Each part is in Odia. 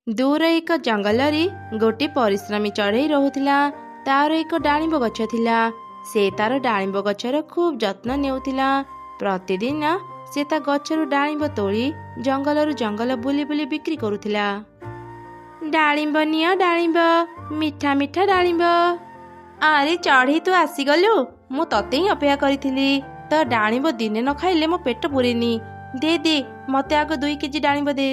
दूर एक जंगल गोटे परिश्रमी चढ़ई रोला। तार एक डालिंब गछ थिला। से तार डालिंब गछर खूब जत्न नेउथिला। प्रतिदिन से ता गछरु डालिंब तोली जंगल जंगल बुली बुली बिक्री करुथिला। डालिंब नियो डालिंब, मिठा मिठा डालिंब। अरे चढ़ई तू आसीगलु, मु तते ही अपेक्षा करिथिली। तो डालिंब दिने न खाइले मो पेट पुरेनी। दे दे मते आग 2 केजी डालिंब दे।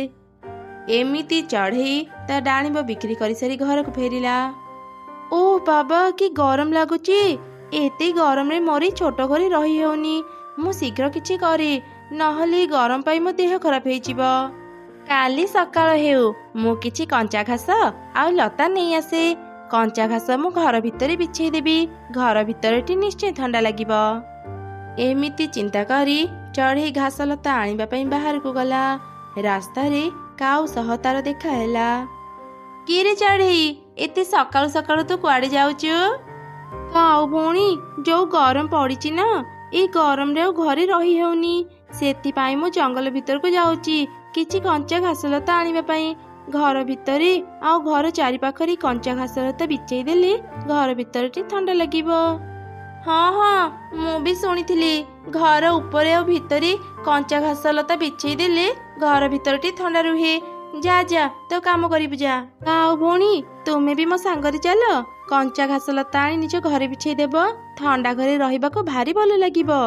एमिति चढ़ई ता डालिंब बिक्री कर सारी घर को फेरिला। ओ बाबा कि गरम लगुची। एते गरम रे मरी छोट घरे रही हेउनी। मु शीघ्र किछि करे, नहले गरम पाई मो देह खराब हेजिबो। काली सकाळ हेउ मु किछि कंचा घास आ लता नहीं आसे। कंचा घास मु घर भितर बिछेई देबी। घर भितरटी निश्चय ठंडा लागिबो। एमिति चिंता करी चढ़ई घास लता आनिबा पई बाहर को गला। रास्ता रे काऊ सह तार देखा हैला। किरे चढ़ई एते सकाळु सकाळु तू कुआडे जाउछु? काऊ भौणी जो गरम पड़िछि ना, ए गरम रे घरे रही हेउनी। सेति पाई मु जंगल भीतर को जाउची किछि कंचा घास लता आनिबा पई। घर भितरे आ घर चारि पाखरी कंचा घास लता बिछेई देले घर भितरटी ठंडा लागिबो। हाँ हाँ मु भी सुनिथिली, घर ऊपर और भितरे कंचा घास लता बिछेई देले घर भितरटी ठंडा रुहे। जा जा तो काम करिबु जा। काऊ भौणी तुमे भी मो सांगरे चल। कंचा घास लता आनी निज घरे बिछेई देबो। ठंडा घरे रहिबाको भारी भलो लागिबो।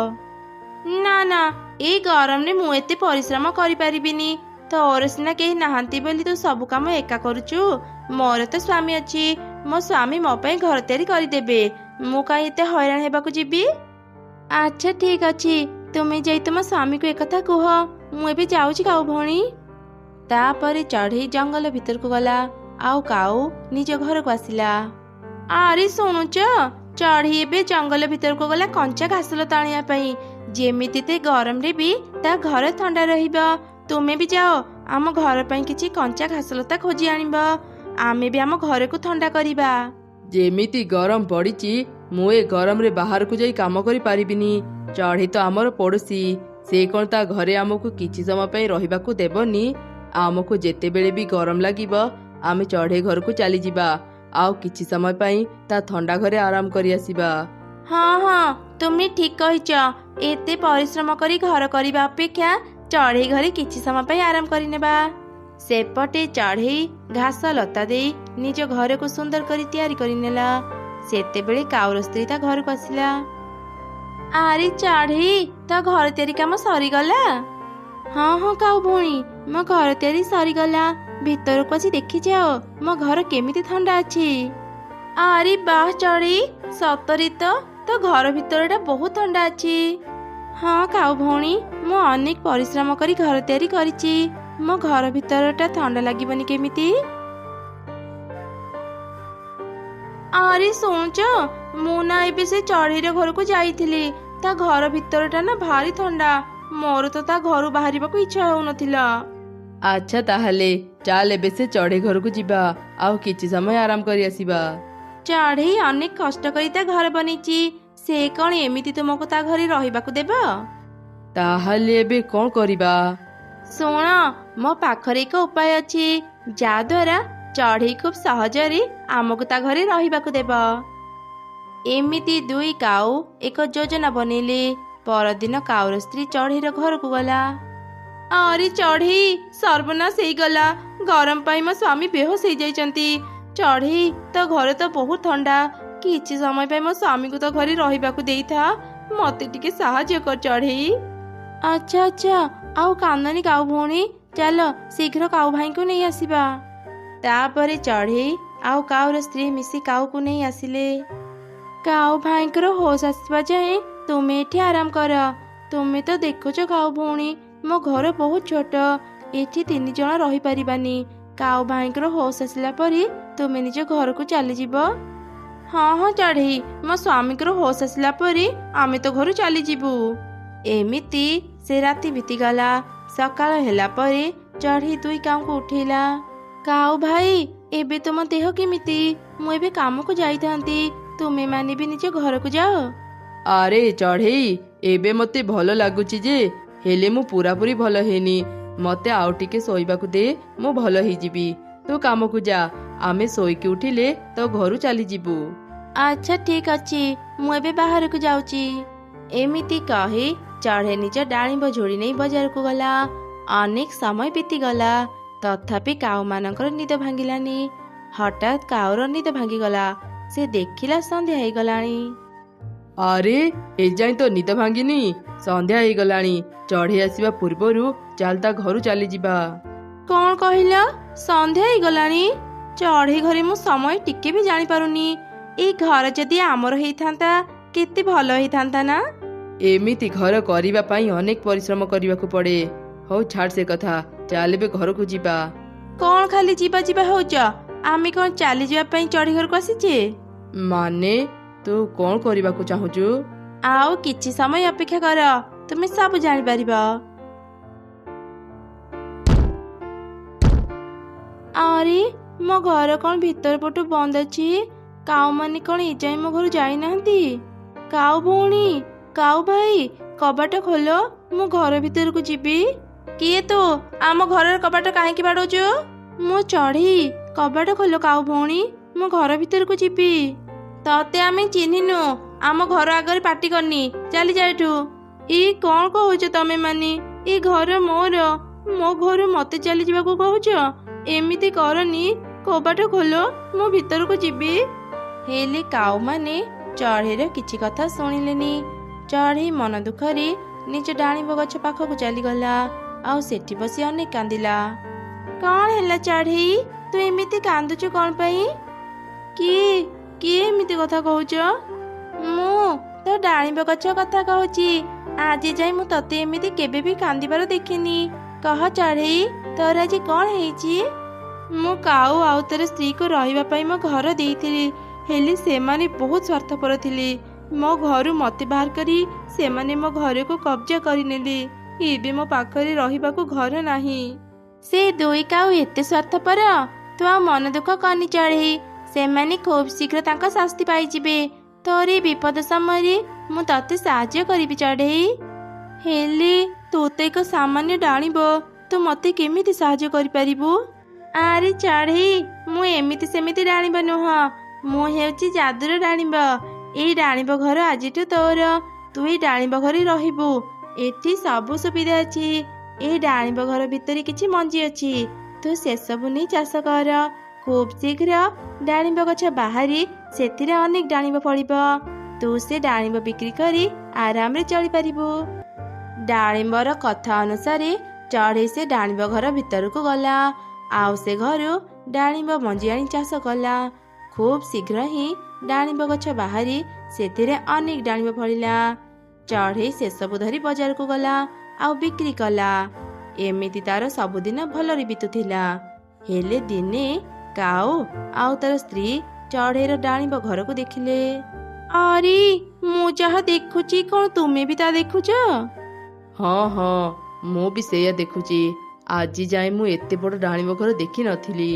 ना ना ए गरम रे मु एते परिश्रम करि पारिबिनी। तोर सिना केही नाहांती बोली तू सब काम एका करूचु। मोर तो स्वामी अछि, मो स्वामी मो पई घर तैयारी करि देबे। मु काई एते हैरान हेबाकू जीबी। अच्छा ठीक अछि, तुमे जाई तुम स्वामी को एकथा कुह। मु एबे जाउची काऊ भौणी। तापरे चढ़ई जंगल भीतर को गला। आउ काऊ निज घर को आसिला। अरे सुनुच, चढ़ई एबे जंगल भीतर को गला कंचा घास लता आनिया पई। जेमिति ते गरम रे भी ता घर ठंडा रहिबो। तुमे भी जाओ आम घर पई किछि कंचा घास लता खोजी आनिबो। आमे भी आम घर को ठंडा करिबा। जेमिति गरम पड़िछि मु ए गरम रे बाहर को जाई काम करि पारिबिनी। चढ़ई तो आमर पड़ोसी, से कोन ता घरे आमको किछि समय पई रहिबाकू देबनी। आमको जेते बेले भी गरम लागिबो आमे चढ़ई घर को चली जिबा। आउ किछि समय पई ता ठंडा घरे आराम करि आसीबा। हाँ हाँ तुमे ठीक कहिच। एते परिश्रम करी घर करिबा अपेक्षा चढ़ई घरे किछि समय पई आराम करि नेबा। सेपटे चढ़ई घास लता दे निज घर को सुंदर करी तैयारी करि नेला। सेते बेले काउर स्त्री ता घर को आसिला। आरे चढ़ई ता घर तैयारी काम सरी गला? हाँ हाँ काऊ भौणी मो घर तैयारी सरी गला। भीतर को आसी देखि जाओ मो घर केमिति ठंडा अछि। अरे बाह चढ़ई सतरी तो घर भीतरटा बहुत ठंडा अछि। हाँ काऊ भौणी मो अनेक परिश्रम करी घर तैयारी करिछि। मो घर भीतरटा ठंडा लागिबनी केमिति? अरे सुनुच, मु ना एबे से चढ़ई रे घर को जाइथिली। ता घर भीतरटा ना भारी ठंडा। मोर तो ता घरु बाहरिबाकू इच्छा होउनथिला। अच्छा ताहले चाल एबे से चढ़ई घर को जिबा। आउ किछि समय आराम करि आसीबा। चढ़ई अनेक कष्ट करी ता घर बनिछि। से कौन एमिति तुमको ता घरे रहिबाकू देबो? ताहले एबे कोन करिबा? सुन मो पाखरे एक उपाय अछि जा द्वारा चढ़ई खूब सहजरे आमको ता घरे रहिबाकू देबो। एमिति 2 काऊ एक योजना बनेले। परदिन काउर स्त्री चढ़ईर घर को गला। अरे चढ़ई सर्वनाश हो गला। गरम पाई मो स्वामी बेहोश हो जाइचंती। चढ़ई तो घर तो बहुत ठंडा। किछि समय पे मो स्वामी को तो घरे रहिबाकू देइथा। मते टिके साहाय्य कर चढ़ई। अच्छा अच्छा आउ कांदनी काऊ भौणी, चल शीघ्र काऊ भाई को नहीं आसीबा। तापरे चढ़ई आउ काउर स्त्री मिसी काऊ को नहीं आसिले। काऊ भाईकर होश आसवा जाए तुमे एठी आराम कर। तुमे तो देखुच काऊ भौणी मो घर बहुत छोट। एठी 3 जण रही पारिबानी। काऊ भाईकर होश आसिला परी तुमे निज घर को चली जीवो। हाँ हाँ चढ़ई मो स्वामीकर होश आसिला परी आमे तो घर चली जीवु। एमिति से राति बीती गला। सकाळ होला परे चढ़ई 2 काऊ को उठेला। काऊ भाई एबे तुम देह केमिति? मु एबे काम को जाइथांती। तुमे माने भी निज घर को जाओ। अरे चढ़ई एबे मते भलो लागुची जे, हेले मु पूरा पूरी भलो हेनी। मते आउ टिके सोइबाकू दे, मु भलो ही जिबी। ତୁ କାମକୁ ଯା, ଆମେ ଶୋଇକି ଉଠିଲେ ତୋ ଘରୁ ଚାଲିଯିବୁ। ଆଚ୍ଛା ଠିକ ଅଛି, ମୁଁ ଏବେ ବାହାରକୁ ଯାଉଛି। ଏମିତି କହି ଚଢ଼େଇ ନିଜ ଡାଳିମ୍ବ ଝୋଳି ନେଇ ବଜାରକୁ ଗଲା। ଅନେକ ସମୟ ବିତିଗଲା, ତଥାପି କାଉମାନଙ୍କର ନିଦ ଭାଙ୍ଗିଲାନି। ହଠାତ୍ କାଉର ନିଦ ଭାଙ୍ଗିଗଲା। ସେ ଦେଖିଲା ସନ୍ଧ୍ୟା ହେଇଗଲାଣି। ଆରେ ଏଯାଏଁ ତ ନିଦ ଭାଙ୍ଗିନି, ସନ୍ଧ୍ୟା ହେଇଗଲାଣି। ଚଢ଼େଇ ଆସିବା ପୂର୍ବରୁ ଚାଲ ତା ଘରୁ ଚାଲିଯିବା। କଣ କହିଲ? ସନ୍ଧ୍ୟା ହେଇଗଲାଣି? ଚଢ଼େଇ ଘରେ ମୁଁ ସମୟ ଟିକେ ବି ଜାଣିପାରୁନି। ଏଇ ଘର ଯଦି ଆମର ହେଇଥାନ୍ତା କେତେ ଭଲ ହେଇଥାନ୍ତା ନା। ଏମିତି ଘର କରିବା ପାଇଁ ଅନେକ ପରିଶ୍ରମ କରିବାକୁ ପଡେ। ହଉ ଛାଡ ସେ କଥା, ଚାଲ ଏବେ ଘରକୁ ଯିବା। କଣ ଖାଲି ଯିବା ଯିବା ହଉଛ? ଆମେ କଣ ଚାଲିଯିବା ପାଇଁ ଚଢ଼େଇ ଘରକୁ ଆସିଛେ? ମାନେ ତୁ କଣ କରିବାକୁ ଚାହୁଁଛୁ? ଆଉ କିଛି ସମୟ ଅପେକ୍ଷା କର, ତୁମେ ସବୁ ଜାଣିପାରିବ। ଆରେ ମୋ ଘର କଣ ଭିତର ପଟୁ ବନ୍ଦ ଅଛି? କାଉମାନେ କଣ ଏଯାଏଁ ମୋ ଘରୁ ଯାଇନାହାନ୍ତି? କାଉ ଭଉଣୀ, କାଉ ଭାଇ, କବାଟ ଖୋଲ, ମୁଁ ଘର ଭିତରକୁ ଯିବି। କିଏ ତୁ? ଆମ ଘରର କବାଟ କାହିଁକି ବାଡଉଛୁ? ମୁଁ ଚଢ଼େଇ, କବାଟ ଖୋଲ କାଉ ଭଉଣୀ, ମୁଁ ଘର ଭିତରକୁ ଯିବି। ତତେ ଆମେ ଚିହ୍ନିନୁ, ଆମ ଘର ଆଗରେ ପାଟି କରନି, ଚାଲିଯା ଏଠୁ। ଇ କଣ କହୁଛ ତମେ ମାନେ? ଏ ଘର ମୋର, ମୋ ଘରୁ ମତେ ଚାଲିଯିବାକୁ କହୁଛ? ଏମିତି କରନି, କବାଟ ଖୋଲ, ମୁଁ ଭିତରକୁ ଯିବି। ହେଲେ କାଉମାନେ ଚଢ଼େଇର କିଛି କଥା ଶୁଣିଲେନି। ଚଢ଼େଇ ମନ ଦୁଃଖରେ ନିଜ ଡାଳିମ୍ବ ଗଛ ପାଖକୁ ଚାଲିଗଲା, ଆଉ ସେଠି ବସି ଅନେକ କାନ୍ଦିଲା। କଣ ହେଲା ଚଢ଼େଇ, ତୁ ଏମିତି କାନ୍ଦୁଛୁ କଣ ପାଇଁ? କିଏ କିଏ ଏମିତି କଥା କହୁଛ? ମୁଁ ତ ଡାଳିମ୍ବ ଗଛ କଥା କହୁଛି। ଆଜି ଯାଇ ମୁଁ ତତେ ଏମିତି କେବେ ବି କାନ୍ଦିବାର ଦେଖିନି। କହ ଚଢ଼େଇ, ତୋର ଆଜି କଣ ହେଇଛି? ମୁଁ କାଉ ଆଉ ତୋର ସ୍ତ୍ରୀକୁ ରହିବା ପାଇଁ ମୋ ଘର ଦେଇଥିଲି, ହେଲେ ସେମାନେ ବହୁତ ସ୍ୱାର୍ଥପର ଥିଲେ। ମୋ ଘରୁ ମତେ ବାହାର କରି ସେମାନେ ମୋ ଘରକୁ କବ୍ଜା କରିନେଲେ। ଏବେ ମୋ ପାଖରେ ରହିବାକୁ ଘର ନାହିଁ। ସେ ଦୁଇ କାଉ ଏତେ ସ୍ୱାର୍ଥପର? ତୁ ଆଉ ମନ ଦୁଃଖ କରନି ଚଢ଼େଇ, ସେମାନେ ଖୁବ୍ ଶୀଘ୍ର ତାଙ୍କ ଶାସ୍ତି ପାଇଯିବେ। ତୋର ଏ ବିପଦ ସମୟରେ ମୁଁ ତତେ ସାହାଯ୍ୟ କରିବି ଚଢ଼େଇ। ହେଲେ ତୁ ତ ଏକ ସାମାନ୍ୟ ଡାଳିମ୍ବ, ତୁ ମତେ କେମିତି ସାହାଯ୍ୟ କରିପାରିବୁ? ଆରେ ଚଢ଼େଇ, ମୁଁ ଏମିତି ସେମିତି ଡାଳିମ୍ବ ନୁହଁ, ମୁଁ ହେଉଛି ଯାଦୁର ଡାଳିମ୍ବ। ଏଇ ଡାଳିମ୍ବ ଘର ଆଜିଠୁ ତୋର। ତୁ ଏଇ ଡାଳିମ୍ବ ଘରେ ରହିବୁ। ଏଠି ସବୁ ସୁବିଧା ଅଛି। ଏଇ ଡାଳିମ୍ବ ଘର ଭିତରେ କିଛି ମଞ୍ଜି ଅଛି, ତୁ ସେସବୁ ନେଇ ଚାଷ କର। ଖୁବ୍ ଶୀଘ୍ର ଡାଳିମ୍ବ ଗଛ ବାହାରି ସେଥିରେ ଅନେକ ଡାଳିମ୍ବ ଫଳିବ। ତୁ ସେ ଡାଳିମ୍ବ ବିକ୍ରି କରି ଆରାମରେ ଚଳିପାରିବୁ। ଡାଳିମ୍ବର କଥା ଅନୁସାରେ ଚଢ଼େଇ ସେ ଡାଳିମ୍ବ ଘର ଭିତରକୁ ଗଲା, ଆଉ ସେ ଘରୁ ଡାଳିମ୍ବ ମଞ୍ଜି ଆଣି ଚାଷ କଲା। ଖୁବ୍ ଶୀଘ୍ର ହିଁ ଡାଳିମ୍ବ ଗଛ ବାହାରି ସେଥିରେ ଅନେକ ଡାଳିମ୍ବ ଫଳିଲା। ଚଢ଼େଇ ସେସବୁ ଧରି ବଜାରକୁ ଗଲା ଆଉ ବିକ୍ରି କଲା। ଏମିତି ତାର ସବୁଦିନ ଭଲରେ ବିତୁଥିଲା। ହେଲେ ଦିନେ କାଉ ଆଉ ତାର ସ୍ତ୍ରୀ ଚଢ଼େଇର ଡାଳିମ୍ବ ଘରକୁ ଦେଖିଲେ। ଆରେ ମୁଁ ଯାହା ଦେଖୁଛି, କଣ ତୁମେ ବି ତା ଦେଖୁଛ? ହଁ ହଁ, ମୁଁ ବି ସେଇଆ ଦେଖୁଛି। ଆଜି ଯାଏ ମୁଁ ଏତେ ବଡ଼ ଡାଳିମ୍ବ ଘର ଦେଖିନଥିଲି।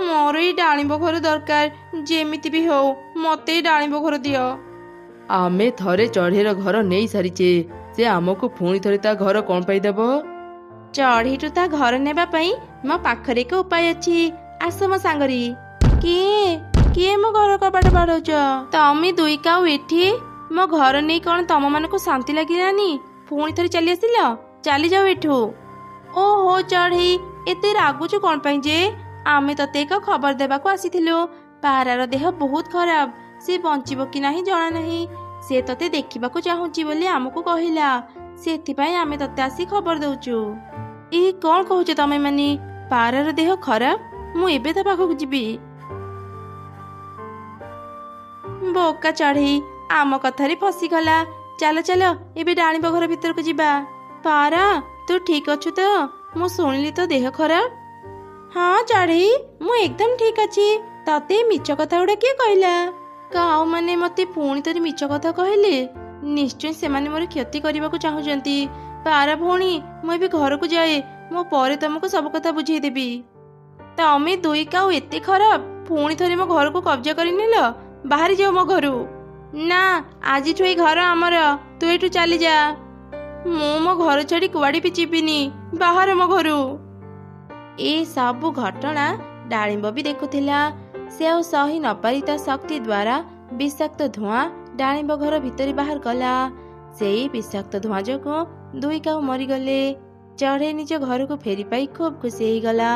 ମୋର ଏଇ ଡାଳିମ୍ବ ଘର ଦରକାର, ଯେମିତି ବି ହଉ ମତେ ଏଇ ଡାଳିମ୍ବ ଘର ଦିଅ। ଆମେ ଥରେ ଚଢ଼େଇର ଘର ନେଇ ସାରିଛେ, ସେ ଆମକୁ ପୁଣି ଥରେ ତା ଘର କଣ ପାଇଁ ଦେବ? ଚଢ଼େଇଠୁ ତା ଘର ନେବା ପାଇଁ ମୋ ପାଖରେ ଏକ ଉପାୟ ଅଛି, ଆସ ମୋ ସାଙ୍ଗରେ। କିଏ କିଏ ମୋ ଘର କବାଟ ବାଡ଼ଉଛ? ତମେ ଦୁଇ କାଉ ଏଠି? ମୋ ଘର ନେଇ କଣ ତମ ମାନଙ୍କୁ ଶାନ୍ତି ଲାଗିଲାନି? ପୁଣି ଥରେ ଚାଲି ଆସିଲ, ଚାଲିଯାଉ ଏଠୁ। ଓହୋ ଚଢ଼େଇ, ଏତେ ରାଗୁଛୁ କଣ ପାଇଁ ଯେ? ଆମେ ତତେ ଏକ ଖବର ଦେବାକୁ ଆସିଥିଲୁ। ପାରାର ଦେହ ବହୁତ ଖରାପ, ସେ ବଞ୍ଚିବ କି ନାହିଁ ଜଣା ନାହିଁ। ସେ ତତେ ଦେଖିବାକୁ ଚାହୁଁଛି ବୋଲି ଆମକୁ କହିଲା, ସେଥିପାଇଁ ଆମେ ତତେ ଆସି ଖବର ଦଉଛୁ। ଏ କଣ କହୁଛ ତମେ ମାନେ? ପାରାର ଦେହ ଖରାପ? ମୁଁ ଏବେ ତା ପାଖକୁ ଯିବି। ବୋକା ଚଢ଼େଇ ଆମ କଥାରେ ଫସିଗଲା। ଚାଲ ଚାଲ ଏବେ ଡାଳିମ୍ବ ଘର ଭିତରକୁ ଯିବା। ପାରା, ତୁ ଠିକ ଅଛୁ ତ? ମୁଁ ଶୁଣିଲି ତ ଦେହ ଖରାପ। ହଁ ଚଢ଼େଇ, ମୁଁ ଏକଦମ ଠିକ ଅଛି। ତତେ ମିଛ କଥା ଗୁଡା କିଏ କହିଲା? କାଉ ମାନେ ମତେ ପୁଣି ଥରେ ମିଛ କଥା କହିଲେ। ନିଶ୍ଚୟ ସେମାନେ ମୋର କ୍ଷତି କରିବାକୁ ଚାହୁଁଛନ୍ତି। ପାରା ଭଉଣୀ, ମୁଁ ଏବେ ଘରକୁ ଯାଏ, ମୁଁ ପରେ ତମକୁ ସବୁ କଥା ବୁଝେଇଦେବି। ତମେ ଦୁଇ କାଉ ଏତେ ଖରାପ, ପୁଣି ଥରେ ମୋ ଘରକୁ କବ୍ଜା କରିନେଲ। ବାହାରି ଯାଅ ମୋ ଘରୁ। ନା, ଆଜିଠୁ ଏଇ ଘର ଆମର, ତୁ ଏଠୁ ଚାଲିଯା। ମୁଁ ମୋ ଘର ଛାଡି କୁଆଡେ ବି ଯିବିନି, ବାହାର ମୋ ଘରୁ। ଏ ସବୁ ଘଟଣା ଡାଳିମ୍ବ ବି ଦେଖୁଥିଲା। ସେ ଆଉ ସହି ନପାରି ତା ଶକ୍ତି ଦ୍ୱାରା ବିଷାକ୍ତ ଧୂଆଁ ଡାଳିମ୍ବ ଘର ଭିତରେ ବାହାର କଲା। ସେଇ ବିଷାକ୍ତ ଧୂଆଁ ଯୋଗୁଁ 2 କାଉ ମରିଗଲେ। ଚଢ଼େଇ ନିଜ ଘରକୁ ଫେରି ପାଇ ଖୁବ୍ ଖୁସି ହେଇଗଲା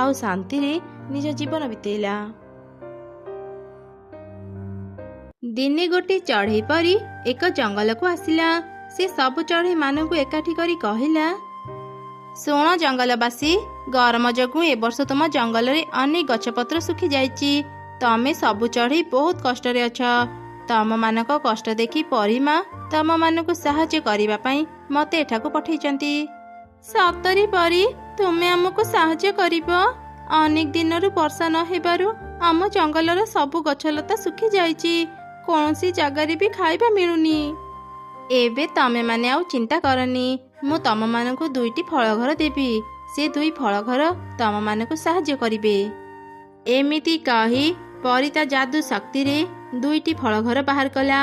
ଆଉ ଶାନ୍ତିରେ ନିଜ ଜୀବନ ବିତେଇଲା। ଦିନେ ଗୋଟିଏ ଚଢ଼େଇ ପରି ଏକ ଜଙ୍ଗଲକୁ ଆସିଲା। ସେ ସବୁ ଚଢ଼େଇ ମାନଙ୍କୁ ଏକାଠି କରି କହିଲା, ଶୁଣ ଜଙ୍ଗଲବାସୀ, ଗରମ ଯୋଗୁଁ ଏ ବର୍ଷ ତୁମ ଜଙ୍ଗଲରେ ଅନେକ ଗଛପତ୍ର ଶୁଖି ଯାଇଛି। ତମେ ସବୁ ଚଢ଼େଇ ବହୁତ କଷ୍ଟରେ ଅଛ। ତମମାନଙ୍କ କଷ୍ଟ ଦେଖି ପରୀମା ତମମାନଙ୍କୁ ସାହାଯ୍ୟ କରିବା ପାଇଁ ମୋତେ ଏଠାକୁ ପଠେଇଛନ୍ତି। ସତରେ ପରି, ତୁମେ ଆମକୁ ସାହାଯ୍ୟ କରିବ? ଅନେକ ଦିନରୁ ବର୍ଷା ନ ହେବାରୁ ଆମ ଜଙ୍ଗଲର ସବୁ ଗଛଲତା ଶୁଖି ଯାଇଛି। କୌଣସି ଜାଗାରେ ବି ଖାଇବା ମିଳୁନି। ଏବେ ତମେମାନେ ଆଉ ଚିନ୍ତା କରନି। ମୁଁ ତମମାନଙ୍କୁ 2ଟି ଫଳ ଘର ଦେବି। ସେ 2 ଫଳ ଘର ତମମାନଙ୍କୁ ସାହାଯ୍ୟ କରିବେ। ଏମିତି କହି ପରି ତା ଯାଦୁ ଶକ୍ତିରେ 2ଟି ଫଳ ଘର ବାହାର କଲା।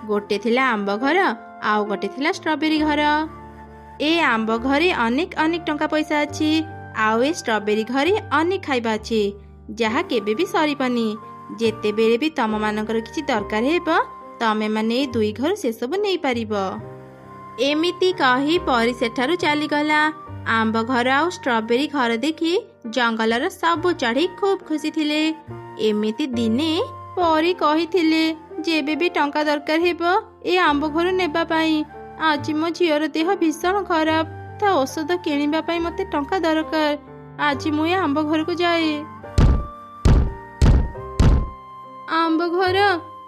ଗୋଟେ ଥିଲା ଆମ୍ବ ଘର ଆଉ ଗୋଟେ ଥିଲା ଷ୍ଟ୍ରବେରୀ ଘର। ଏ ଆମ୍ବ ଘରେ ଅନେକ ଅନେକ ଟଙ୍କା ପଇସା ଅଛି ଆଉ ଏ ଷ୍ଟ୍ରବେରୀ ଘରେ ଅନେକ ଖାଇବା ଅଛି, ଯାହା କେବେ ବି ସରିବନି। ଯେତେବେଳେ ବି ତମମାନଙ୍କର କିଛି ଦରକାର ହେବ, ତମେମାନେ ଏ 2 ଘରୁ ସେସବୁ ନେଇପାରିବ। ଏମିତି କହି ପରି ସେଠାରୁ ଚାଲିଗଲା। ଆମ୍ବ ଘର ଆଉ ଷ୍ଟ୍ରବେରୀ ଘର ଦେଖି ଜଙ୍ଗଲର ସବୁ ଚଢ଼େଇ ଖୁବ୍ ଖୁସି ଥିଲେ। ଏମିତି ଦିନେ ପରି କହିଥିଲେ, ଯେବେ ବି ଟଙ୍କା ଦରକାର ହେବ ଏ ଆମ୍ବ ଘରୁ ନେବା ପାଇଁ। ଆଜି ମୋ ଝିଅର ଦେହ ଭୀଷଣ ଖରାପ, ତା ଔଷଧ କିଣିବା ପାଇଁ ମୋତେ ଟଙ୍କା ଦରକାର। ଆଜି ମୁଁ ଏ ଆମ୍ବ ଘରକୁ ଯାଏ। ଆମ୍ବ ଘର,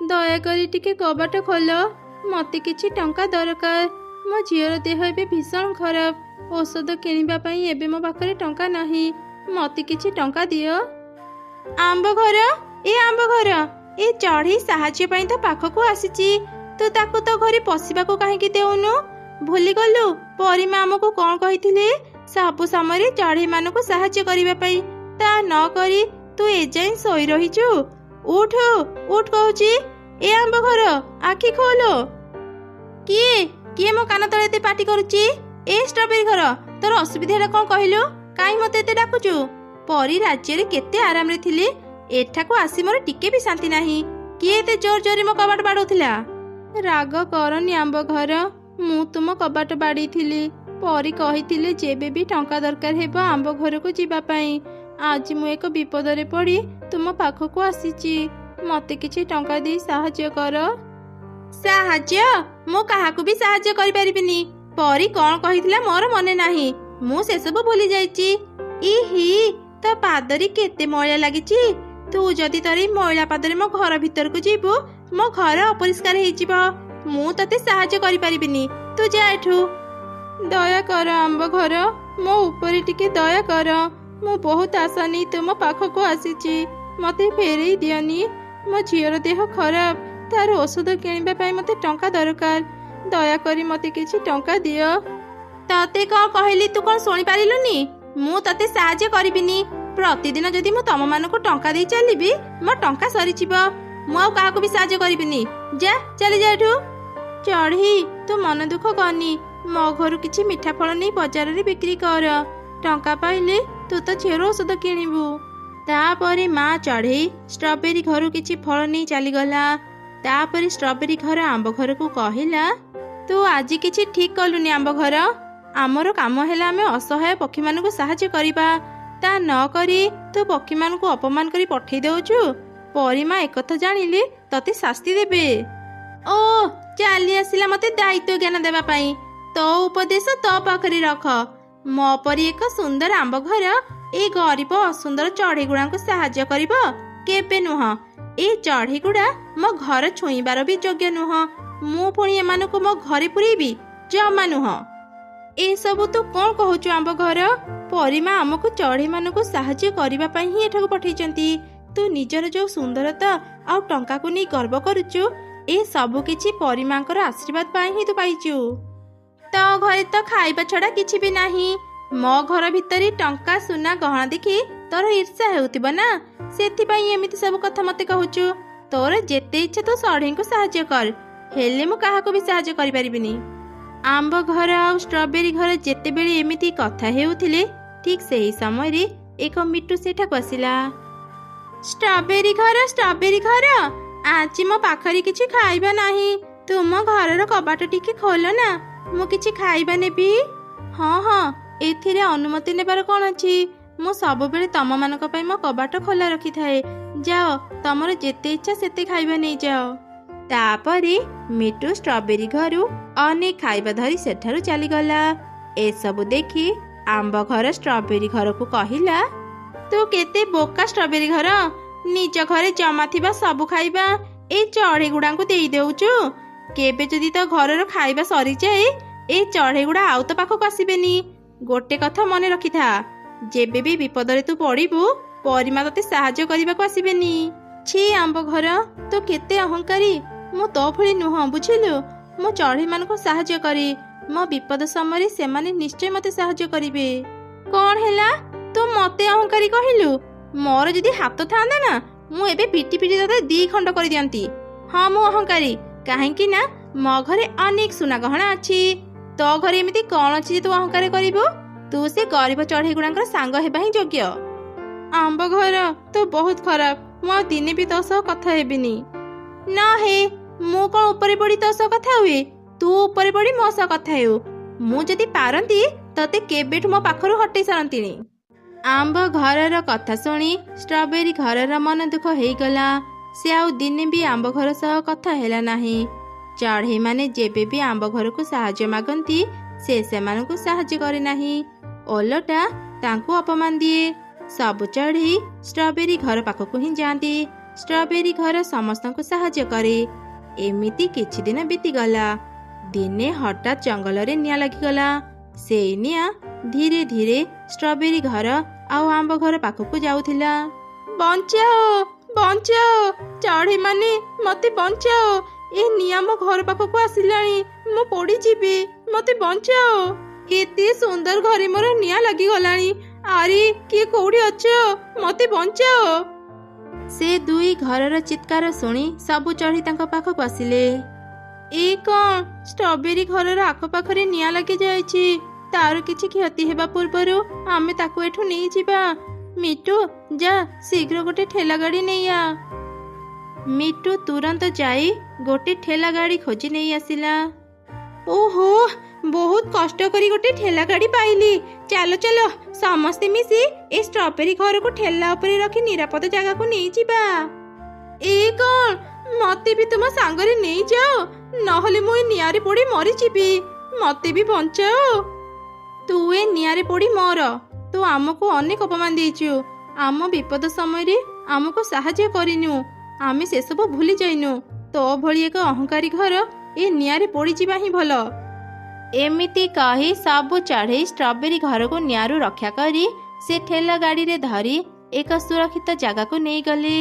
ଦୟାକରି ଟିକେ କବାଟ ଖୋଲ। ମୋତେ କିଛି ଟଙ୍କା ଦରକାର। ମୋ ଝିଅର ଦେହ ଏବେ ଭୀଷଣ ଖରାପ। ଔଷଧ କିଣିବା ପାଇଁ ଏବେ ମୋ ପାଖରେ ଟଙ୍କା ନାହିଁ। ମୋତେ କିଛି ଟଙ୍କା ଦିଅ। ଆମ୍ବ ଘର, ଏ ଆମ୍ବ ଘର, ଏ ଚଢ଼େଇ ସାହାଯ୍ୟ ପାଇଁ ତ ପାଖକୁ ଆସିଛି। ତୁ ତାକୁ ତ ଘରେ ପଶିବାକୁ କାହିଁକି ଦେଉନୁ? ଭୁଲିଗଲୁ ପରୀମା ଆମକୁ କ'ଣ କହିଥିଲେ? ସବୁ ସମୟରେ ଚଢ଼େଇମାନଙ୍କୁ ସାହାଯ୍ୟ କରିବା ପାଇଁ। ତା ନ କରି ତୁ ଏଯାଏଁ ଶୋଇ ରହିଛୁ। ଉଠ ଉଠ କହୁଛି। ଏ ଆମ୍ବ ଘର, ଆଖି ଖୋଲ। କିଏ କିଏ ମୋ କାନ ତଳେ ଏତେ ପାଟି କରୁଛି? ଏ ଷ୍ଟ୍ରବେରୀ ଘର, ତୋର ଅସୁବିଧାଟା କ'ଣ କହିଲୁ? କାହିଁ ମୋତେ ଏତେ ଡାକୁଛୁ? ପରୀ ରାଜ୍ୟରେ କେତେ ଆରାମରେ ଥିଲି, ଏଠାକୁ ଆସି ମୋର ଟିକେ ବି ଶାନ୍ତି ନାହିଁ। କିଏ ଏତେ ଜୋର ଜୋରରେ ମୋ କବାଟ ବାଡ଼ଉଥିଲା? ରାଗ କରନି ଆମ୍ବ ଘର, ମୁଁ ତୁମ କବାଟ ବାଡ଼େଇଥିଲି। ପରୀ କହିଥିଲେ ଯେବେ ବି ଟଙ୍କା ଦରକାର ହେବ ଆମ୍ବ ଘରକୁ ଯିବା ପାଇଁ। ଆଜି ମୁଁ ଏକ ବିପଦରେ ପଡ଼ି ତୁମ ପାଖକୁ ଆସିଛି। ମୋତେ କିଛି ଟଙ୍କା ଦେଇ ସାହାଯ୍ୟ କର। ସାହାଯ୍ୟ? ମୁଁ କାହାକୁ ବି ସାହାଯ୍ୟ କରିପାରିବିନି। ପରୀ କ'ଣ କହିଥିଲା ମୋର ମନେ ନାହିଁ। ମୁଁ ସେସବୁ ଭୁଲି ଯାଇଛି। ଇହି, ତୋ ପାଦରେ କେତେ ମଇଳା ଲାଗିଛି। ତୁ ଯଦି ତୋର ଏଇ ମଇଳା ପାଦରେ ମୋ ଘର ଭିତରକୁ ଯିବୁ, ମୋ ଘର ଅପରିଷ୍କାର ହେଇଯିବ। ମୁଁ ତତେ ସାହାଯ୍ୟ କରିପାରିବିନି। ତୁ ଯା ଏଠୁ। ଦୟା କର ଆମ୍ବ ଘର, ମୋ ଉପରେ ଟିକେ ଦୟା କର। ମୁଁ ବହୁତ ଆଶା ନେଇ ତୁମ ପାଖକୁ ଆସିଛି। ମୋତେ ଫେରେଇ ଦିଅନି। ମୋ ଝିଅର ଦେହ ଖରାପ, ତାର ଔଷଧ କିଣିବା ପାଇଁ ମୋତେ ଟଙ୍କା ଦରକାର। ଦୟାକରି ମୋତେ କିଛି ଟଙ୍କା ଦିଅ। ତତେ କ'ଣ କହିଲି, ତୁ କ'ଣ ଶୁଣିପାରିଲୁନି? ମୁଁ ତତେ ସାହାଯ୍ୟ କରିବିନି। ପ୍ରତିଦିନ ଯଦି ମୁଁ ତମମାନଙ୍କୁ ଟଙ୍କା ଦେଇ ଚାଲିବି, ମୋ ଟଙ୍କା ସରିଯିବ। ମୁଁ ଆଉ କାହାକୁ ବି ସାହାଯ୍ୟ କରିବିନି। ଯା, ଚାଲିଯା ଏଠୁ। ଚଢ଼େଇ, ତୁ ମନ ଦୁଃଖ କରନି। ମୋ ଘରୁ କିଛି ମିଠା ଫଳ ନେଇ ବଜାରରେ ବିକ୍ରି କର। ଟଙ୍କା ପାଇଲେ ତୁ ତ ଝିଅର ଔଷଧ କିଣିବୁ। ତାପରେ ମା ଚଢ଼େଇ ଷ୍ଟ୍ରବେରୀ ଘରୁ କିଛି ଫଳ ନେଇ ଚାଲିଗଲା। ତାପରେ ଷ୍ଟ୍ରବେରୀ ଘର ଆମ୍ବ ଘରକୁ କହିଲା, ତୁ ଆଜି କିଛି ଠିକ୍ କଲୁନି ଆମ୍ବ ଘର। ଆମର କାମ ହେଲା ଆମେ ଅସହାୟ ପକ୍ଷୀମାନଙ୍କୁ ସାହାଯ୍ୟ କରିବା। ତା ନ କରି ତୁ ପକ୍ଷୀମାନଙ୍କୁ ଅପମାନ କରି ପଠେଇ ଦେଉଛୁ। ପରୀମା ଏକଥା ଜାଣିଲେ ତତେ ଶାସ୍ତି ଦେବେ। ଓ, ଚାଲି ଆସିଲା ମୋତେ ଦାୟିତ୍ୱ ଜ୍ଞାନ ଦେବା ପାଇଁ। ତୋ ଉପଦେଶ ତୋ ପାଖରେ ରଖ। ମୋ ପରି ଏକ ସୁନ୍ଦର ଆମ୍ବ ଘର ଏ ଗରିବ ଅସୁନ୍ଦର ଚଢ଼େଇ ଗୁଡ଼ାଙ୍କୁ ସାହାଯ୍ୟ କରିବ? କେବେ ନୁହଁ। ଏ ଚଢ଼େଇ ଗୁଡ଼ା ମୋ ଘର ଛୁଇଁବାର ବି ଯୋଗ୍ୟ ନୁହଁ। ମୁଁ ପୁଣି ଏମାନଙ୍କୁ ମୋ ଘରେ ପୁରେଇବି? ଜମା ନୁହଁ। ଏସବୁ ତୁ କ'ଣ କହୁଛୁ ଆମ୍ବ ଘର? ପରୀମା ଆମକୁ ଚଢ଼େଇମାନଙ୍କୁ ସାହାଯ୍ୟ କରିବା ପାଇଁ ହିଁ ଏଠାକୁ ପଠେଇଛନ୍ତି। ତୁ ନିଜର ଯୋଉ ସୁନ୍ଦରତା ଆଉ ଟଙ୍କାକୁ ନେଇ ଗର୍ବ କରୁଛୁ, ଏ ସବୁ କିଛି ପରୀମାଙ୍କର ଆଶୀର୍ବାଦ ପାଇଁ ହିଁ ତୁ ପାଇଛୁ। ତୋ ଘରେ ତ ଖାଇବା ଛଡ଼ା କିଛି ବି ନାହିଁ। ମୋ ଘର ଭିତରେ ଟଙ୍କା ସୁନା ଗହଣା ଦେଖି ତୋର ଈର୍ଷା ହେଉଥିବ ନା, ସେଥିପାଇଁ ଏମିତି ସବୁ କଥା ମୋତେ କହୁଛୁ। ତୋର ଯେତେ ଇଚ୍ଛା ତୁ ଚଢ଼େଇଙ୍କୁ ସାହାଯ୍ୟ କର, ହେଲେ ମୁଁ କାହାକୁ ବି ସାହାଯ୍ୟ କରିପାରିବିନି। ଆମ୍ବ ଘର ଆଉ ଷ୍ଟ୍ରବେରୀ ଘର ଯେତେବେଳେ ଏମିତି କଥା ହେଉଥିଲେ, ଠିକ୍ ସେହି ସମୟରେ ଏକ ମିଟୁ ସେଠାକୁ ଆସିଲା। ଷ୍ଟ୍ରବେରୀ ଘର ଆଜି ମୋ ପାଖରେ କିଛି ଖାଇବା ନାହିଁ। ତୁମ ଘରର କବାଟ ଟିକେ ଖୋଲ ନା, ମୁଁ କିଛି ଖାଇବା ନେବି। ହଁ ଏଥିରେ ଅନୁମତି ନେବାର କ'ଣ ଅଛି? ମୁଁ ସବୁବେଳେ ତମମାନଙ୍କ ପାଇଁ ମୋ କବାଟ ଖୋଲା ରଖିଥାଏ। ଯାଅ, ତମର ଯେତେ ଇଚ୍ଛା ସେତେ ଖାଇବା ନେଇଯାଅ। ତାପରେ ମିଟୁ ଷ୍ଟ୍ରବେରୀ ଘରୁ ଅନେକ ଖାଇବା ଧରି ସେଠାରୁ ଚାଲିଗଲା। ଏସବୁ ଦେଖି ଆମ୍ବ ଘର ଷ୍ଟ୍ରବେରୀ ଘରକୁ କହିଲା, ତୁ କେତେ ବୋକା ଷ୍ଟ୍ରବେରୀ ଘର, ନିଜ ଘରେ ଜମା ଥିବା ସବୁ ଖାଇବା ଏଇ ଚଢ଼େଇ ଗୁଡାଙ୍କୁ ଦେଇ ଦେଉଛୁ। କେବେ ଯଦି ତୋ ଘରର ଖାଇବା ସରିଯାଏ, ଏଇ ଚଢ଼େଇ ଗୁଡା ଆଉ ତ ପାଖକୁ ଆସିବେନି। ଗୋଟେ କଥା ମନେ ରଖିଥା, ଯେବେ ବି ବିପଦରେ ତୁ ପଡିବୁ, ପରିମା ତତେ ସାହାଯ୍ୟ କରିବାକୁ ଆସିବେନି। ଛି ଆମ୍ବ ଘର, ତୁ କେତେ ଅହଙ୍କାରୀ। ମୁଁ ତୋ ଭଳି ନୁହଁ, ବୁଝିଲୁ? ମୁଁ ଚଢ଼େଇ ମାନଙ୍କୁ ସାହାଯ୍ୟ କରେ। ମୋ ବିପଦ ସମୟରେ ସେମାନେ ନିଶ୍ଚୟ ମତେ ସାହାଯ୍ୟ କରିବେ। କ'ଣ ହେଲା? ତୁ ମତେ ଅହଙ୍କାରୀ କହିଲୁ? ମୋର ଯଦି ହାତ ଥାନ୍ତା ନା, ମୁଁ ଏବେ ପିଟି ପିଟି ତତେ 2 ଖଣ୍ଡ କରିଦିଅନ୍ତି। ହଁ, ମୁଁ ଅହଙ୍କାରୀ, କାହିଁକି ନା ମୋ ଘରେ ଅନେକ ସୁନା ଗହଣା ଅଛି। ତୋ ଘରେ ଏମିତି କ'ଣ ଅଛି ଯେ ତୁ ଅହଙ୍କାର କରିବୁ? ତୁ ସେ ଗରିବ ଚଢ଼େଇ ଗୁଡାଙ୍କର ସାଙ୍ଗ ହେବା ହିଁ ଯୋଗ୍ୟ। ଆମ୍ବ ଘର, ତୁ ବହୁତ ଖରାପ। ମୁଁ ଆଉ ଦିନେ ବି ତୋ ସହ କଥା ହେବିନି। ନା ହେ, ମୁଁ କ'ଣ ଉପରେ ପଡ଼ି ତୋ ସହ କଥା ହୁଏ? ତୁ ଉପରେ ପଡ଼ି ମୋ ସହ କଥା ହେଉ। ମୁଁ ଯଦି ପାରନ୍ତି ତତେ କେବେଠୁ ମୋ ପାଖରୁ ହଟେଇ ସାରନ୍ତିଣି। ଆମ୍ବ ଘରର କଥା ଶୁଣି ଷ୍ଟ୍ରବେରୀ ଘରର ମନ ଦୁଃଖ ହେଇଗଲା। ସେ ଆଉ ଦିନେ ବି ଆମ୍ବ ଘର ସହ କଥା ହେଲା ନାହିଁ। ଚଢ଼େଇମାନେ ଯେବେ ବି ଆମ୍ବ ଘରକୁ ସାହାଯ୍ୟ ମାଗନ୍ତି, ସେ ସେମାନଙ୍କୁ ସାହାଯ୍ୟ କରେ ନାହିଁ, ଓଲଟା ତାଙ୍କୁ ଅପମାନ ଦିଏ। ସବୁ ଚଢ଼େଇ ଷ୍ଟ୍ରବେରୀ ଘର ପାଖକୁ ହିଁ ଯାଆନ୍ତି। ଷ୍ଟ୍ରବେରୀ ଘର ସମସ୍ତଙ୍କୁ ସାହାଯ୍ୟ କରେ। ଏମିତି କିଛି ଦିନ ବିତିଗଲା। ଦିନେ ହଠାତ୍ ଜଙ୍ଗଲରେ ନିଆଁ ଲାଗିଗଲା। ସେଇ ନିଆଁ ଧୀରେ ଧୀରେ ଷ୍ଟ୍ରବେରୀ ଘର ଆଉ ଆମ୍ବ ଘର ପାଖକୁ ଯାଉଥିଲା। ବଞ୍ଚାଅ, ବଞ୍ଚାଅ, ଚଢ଼େଇମାନେ ମତେ ବଞ୍ଚାଅ। ଏ ନିଆଁ ମୋ ଘର ପାଖକୁ ଆସିଲାଣି, ମୁଁ ପୋଡ଼ିଯିବି, ମତେ ବଞ୍ଚାଅ। ଏତେ ସୁନ୍ଦର ଘରେ ମୋର ନିଆଁ ଲାଗିଗଲାଣି। ଆରେ, କିଏ କୋଉଠି ଅଛ? ମତେ ବଞ୍ଚାଅ। ସେ 2 ଘରର ଚିତ୍କାର ଶୁଣି ସବୁ ଚଢ଼େଇ ତାଙ୍କ ପାଖକୁ ଆସିଲେ। ଏ କ'ଣ? ଷ୍ଟ୍ରବେରୀ ଘରର ଆଖପାଖରେ ନିଆଁ ଲାଗିଯାଇଛି। ତାର କିଛି କ୍ଷତି ହେବା ପୂର୍ବରୁ ଆମେ ତାକୁ ଏଠୁ ନେଇଯିବା। ମିଟୁ, ଯା ଶୀଘ୍ର ଗୋଟେ ଠେଲା ଗାଡ଼ି ନେଇଆ। ମିଟୁ ତୁରନ୍ତ ଯାଇ ଗୋଟେ ଠେଲା ଗାଡ଼ି ଖୋଜି ନେଇ ଆସିଲା। ଓହୋ, ବହୁତ କଷ୍ଟ କରି ଗୋଟେ ଠେଲା ଗାଡ଼ି ପାଇଲି। ଚାଲ ଚାଲ, ସମସ୍ତେ ମିଶି ଏ ଷ୍ଟ୍ରବେରୀ ଘରକୁ ଠେଲା ଉପରେ ରଖି ନିରାପଦ ଜାଗାକୁ ନେଇଯିବା। ଏ କ'ଣ? ମତେ ବି ତୁମ ସାଙ୍ଗରେ ନେଇଯାଅ, ନହେଲେ ମୁଁ ଏ ନିଆଁରେ ପୋଡ଼ି ମରିଯିବି। ମତେ ବି ବଞ୍ଚାଅ। ତୁ ଏ ନିଆଁରେ ପୋଡ଼ି ମର। ତୁ ଆମକୁ ଅନେକ ଅପମାନ ଦେଇଛୁ। ଆମ ବିପଦ ସମୟରେ ଆମକୁ ସାହାଯ୍ୟ କରିନୁ। ଆମେ ସେସବୁ ଭୁଲି ଯାଇନୁ। ତୋ ଭଳି ଏକ ଅହଙ୍କାରୀ ଘର ଏ ନିଆଁରେ ପୋଡ଼ିଯିବା ହିଁ ଭଲ। ଏମିତି କହି ସବୁ ଚଢ଼େଇ ଷ୍ଟ୍ରବେରୀ ଘରକୁ ନିଆଁରୁ ରକ୍ଷା କରି ସେ ଠେଲା ଗାଡ଼ିରେ ଧରି ଏକ ସୁରକ୍ଷିତ ଜାଗାକୁ ନେଇଗଲେ।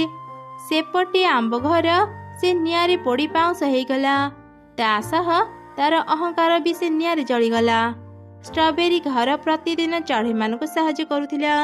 ସେପଟେ ଆମ୍ବ ଘର ସେ ନିଆଁରେ ପୋଡ଼ି ପାଉଁଶ ହେଇଗଲା। ତା ସହ ତାର ଅହଙ୍କାର ବି ସେ ନିଆଁରେ ଜଳିଗଲା। ଷ୍ଟ୍ରବେରୀ ଘର ପ୍ରତିଦିନ ଚଢ଼େଇମାନଙ୍କୁ ସାହାଯ୍ୟ କରୁଥିଲା।